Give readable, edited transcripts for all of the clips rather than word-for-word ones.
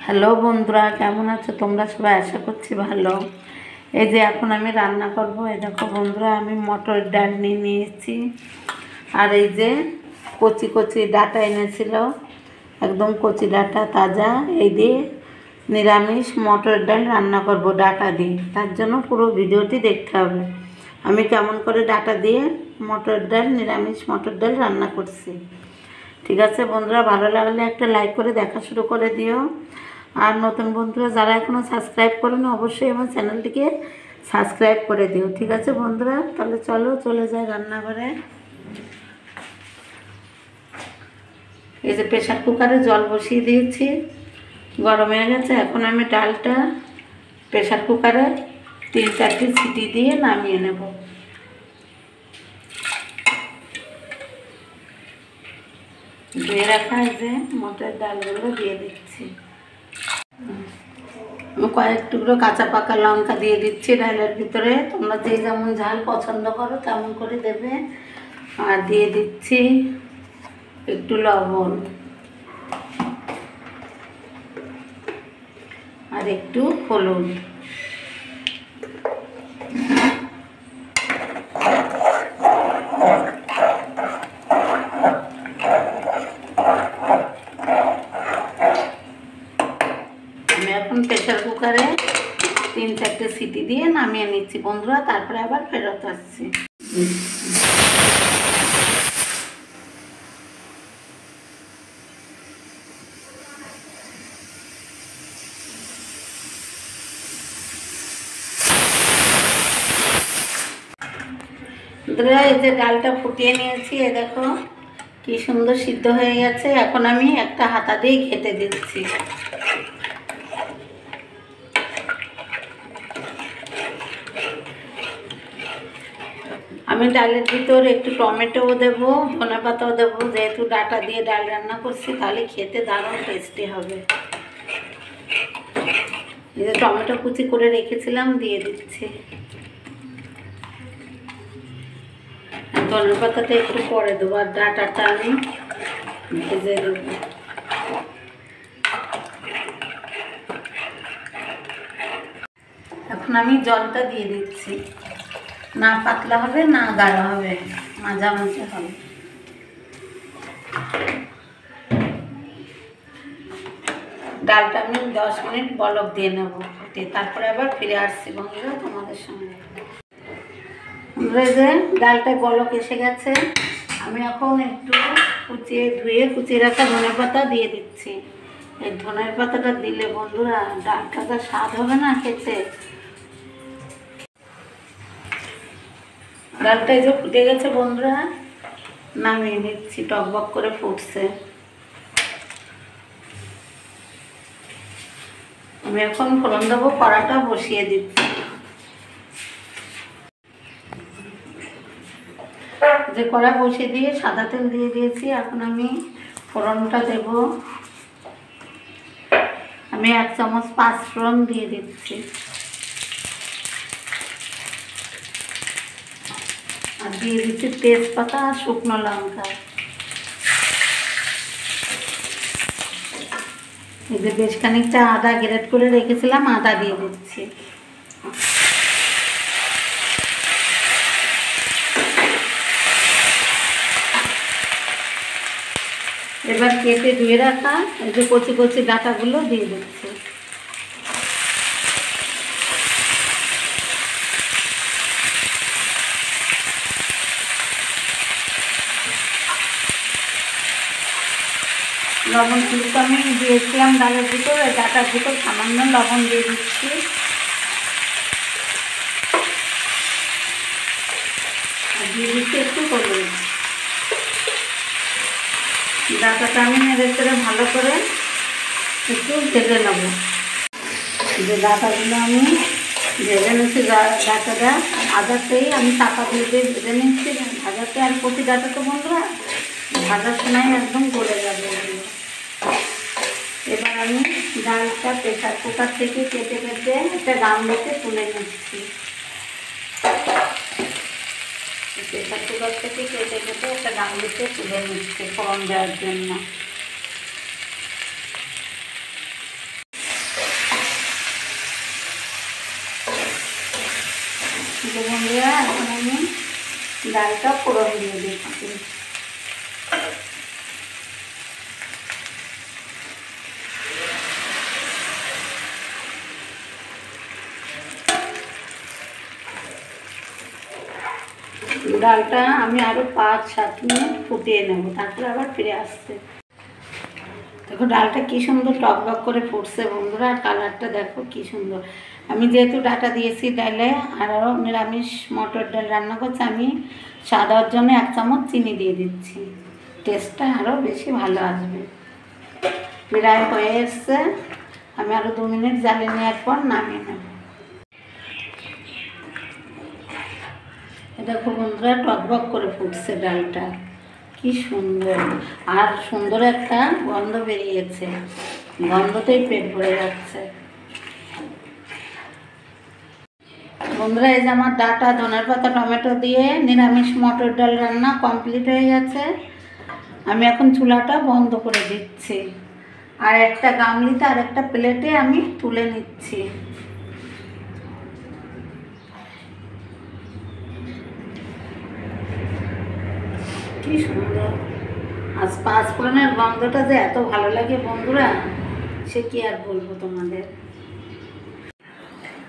Hello বন্ধুরা, কেমন আছো তোমরা সবাই? আশা করছি ভালো। এই যে এখন আমি রান্না করব। এই দেখো বন্ধুরা, আমি মটর ডাল নিয়ে নিয়েছি, আর এই যে কচি কচি ডাঁটা এনেছিল, একদম কচি ডাঁটা তাজা। এই দিয়ে নিরামিষ মটর ডাল রান্না করব ডাঁটা দিয়ে। তার জন্য পুরো ভিডিওটি দেখতে হবে আমি কেমন করে ডাঁটা দিয়ে মটর ডাল, নিরামিষ মটর ডাল রান্না করছি। ঠিক আছে বন্ধুরা, ভালো লাগলে একটা লাইক করে দেখা শুরু করে দিও। আর নতুন বন্ধুরা যারা এখনও সাবস্ক্রাইব করেনি, অবশ্যই আমার চ্যানেলটিকে সাবস্ক্রাইব করে দিও। ঠিক আছে বন্ধুরা, তাহলে চলো চলে যাই রান্নাঘরে। এই যে প্রেশার কুকারে জল বসিয়ে দিয়েছি, গরম হয়ে গেছে। এখন আমি ডালটা প্রেশার কুকারে 3-4টি সিটি দিয়ে নামিয়ে নেব। ধুয়ে রাখা এই যে মটর ডালগুলো দিয়ে দিচ্ছি। আমি কয়েক টুকরো কাঁচা পাকা লঙ্কা দিয়ে দিচ্ছি ডালের ভিতরে। তোমরা যে যেমন ঝাল পছন্দ করো তেমন করে দেবে। আর দিয়ে দিচ্ছি একটু লবণ আর একটু হলুদ। আমি এখন প্রেশার কুকারে 3-4টে সিটি দিয়ে নামিয়ে নিচ্ছি বন্ধুরা, তারপরে আবার ফেরত আসছি। এই যে ডালটা ফুটিয়ে নিয়েছি, এ দেখো কি সুন্দর সিদ্ধ হয়ে গেছে। এখন আমি একটা হাতা দিয়ে ঘেঁটে দিচ্ছি। আমি ডালের ভিতর একটু টমেটোও দেবো, ধনে পাতাও দেবো। যেহেতু ডাঁটা দিয়ে ডাল রান্না করছি, তাহলে খেতে দারুণ টেস্টি হবে। এই যে টমেটো কুচি করে রেখেছিলাম, দিয়ে দিচ্ছি। ধনে পাতাটা একটু পরে দেবো, আর ডাঁটাটা আমি ভেজে দেবো। এখন আমি জলটা দিয়ে দিচ্ছি। না পাতলা হবে না গাঢ় হবে, মাঝামাঝি হবে। ডালটা আমি 10 মিনিট বলক দিয়ে নেবো, তারপরে আবার ফিরে আসছি বন্ধুরা তোমাদের সঙ্গে। যে ডালটায় বলক এসে গেছে, আমি এখন একটু কুচিয়ে রাখা ধনে পাতা দিয়ে দিচ্ছি। এই ধনের পাতাটা দিলে বন্ধুরা ডালটা তো স্বাদ হবে না খেতে। ডালটা এই যে ফুটে গেছে বন্ধুরা, নামিয়ে নিচ্ছি। টকবক করে ফুটছে। আমি এখন ফোড়ন দেবো, কড়াটা বসিয়ে দিচ্ছি। যে কড়া বসিয়ে দিয়ে সাদা তেল দিয়ে দিয়েছি, এখন আমি ফোড়নটা দেব। আমি 1 চামচ 5 ফোড়ন দিয়ে দিচ্ছি, আর দিয়ে দিচ্ছি তেজপাতা আর শুকনো লঙ্কা। এই যে বেশ খানিকটা আদা গ্রেট করে রেখেছিলাম, আদা দিয়ে দিচ্ছি। এবার কেটে ধুয়ে রাখা এই যে কচি কচি ডাঁটাগুলো দিয়ে দিচ্ছি। লবণ কিন্তু আমি দিয়েছিলাম ডালের ভিতর, ডাঁটার ভিতর সামান্য লবণ দিয়ে দিচ্ছি। আর দিয়ে দিচ্ছি একটু হলুদ। ডাঁটাটা আমি নেড়ে চেড়ে ভালো করে একটু ভেজে নেব। যে ডাঁটাগুলো আমি ভেজে নিচ্ছি, ডাঁটাটা আদাতেই আমি চাপা দিয়ে ভেজে নিচ্ছি ভাজাতে। আর প্রতি ডাঁটা তো বন্ধুরা ভাজার সময় একদম গলে যাবে। এবার আমি ডালটা প্রেশার কুকার থেকে কেটে কেটে একটা গামলাতে তুলে নিচ্ছি। প্রেশার কুকার থেকে কেটে কেটে একটা গামলাতে তুলে নিচ্ছি ফোড়ন দেওয়ার জন্য। যে বন্ধুরা এখন আমি ডালটা ফোড়ন দিয়ে দিচ্ছি। ডালটা আমি আরও 5-7 মিনিট ফুটিয়ে নেব, তারপরে আবার ফিরে আসছে। দেখো ডালটা কি সুন্দর টকবক করে ফুটছে বন্ধুরা, আর কালারটা দেখো কি সুন্দর। আমি যেহেতু ডাটা দিয়েছি ডালে, আর আরও নিরামিষ মটর ডাল রান্না করছি, আমি স্বাদের জন্য 1 চামচ চিনি দিয়ে দিচ্ছি, টেস্টটা আরও বেশি ভালো আসবে। প্রায় হয়ে এসছে, আমি আরও 2 মিনিট জ্বালিয়ে নেওয়ার পর নামিয়ে নেব। দেখো বন্ধুরা টকবক করে ফুটছে ডালটা, কি সুন্দর, আর সুন্দর একটা গন্ধ বেরিয়েছে, গন্ধতেই পেট ভরে যাচ্ছে। বন্ধুরা এই যে আমার ডাটা, ধনের পাতা, টমেটো দিয়ে নিরামিষ মটর ডাল রান্না কমপ্লিট হয়ে গেছে। আমি এখন চুলাটা বন্ধ করে দিচ্ছি, আর একটা গামলিতে আর একটা প্লেটে আমি তুলে নিচ্ছি। কি সুন্দর, আজ 5 ফোড়নের গন্ধটা যে এত ভালো লাগে বন্ধুরা, সে কি আর বলবো তোমাদের।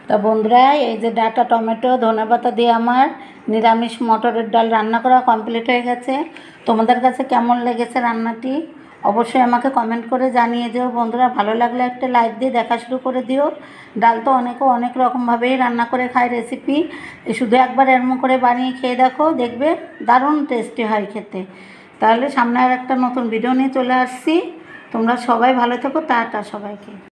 তা বন্ধুরা এই যে ডাটা, টমেটো, ধনেপাতা দিয়ে আমার নিরামিষ মটরের ডাল রান্না করা কমপ্লিট হয়ে গেছে। তোমাদের কাছে কেমন লেগেছে রান্নাটি অবশ্যই আমাকে কমেন্ট করে জানিয়ে দিও বন্ধুরা। ভালো লাগলে একটা লাইক দিয়ে দেখা শুরু করে দিও। ডাল তো অনেক রকমভাবেই রান্না করে খায় রেসিপি, শুধু একবার এরম করে বানিয়ে খেয়ে দেখো, দেখবে দারুণ টেস্টি হয় খেতে। তাহলে সামনে আর একটা নতুন ভিডিও নিয়ে চলে আসছি। তোমরা সবাই ভালো থেকো, টাটা সবাইকে।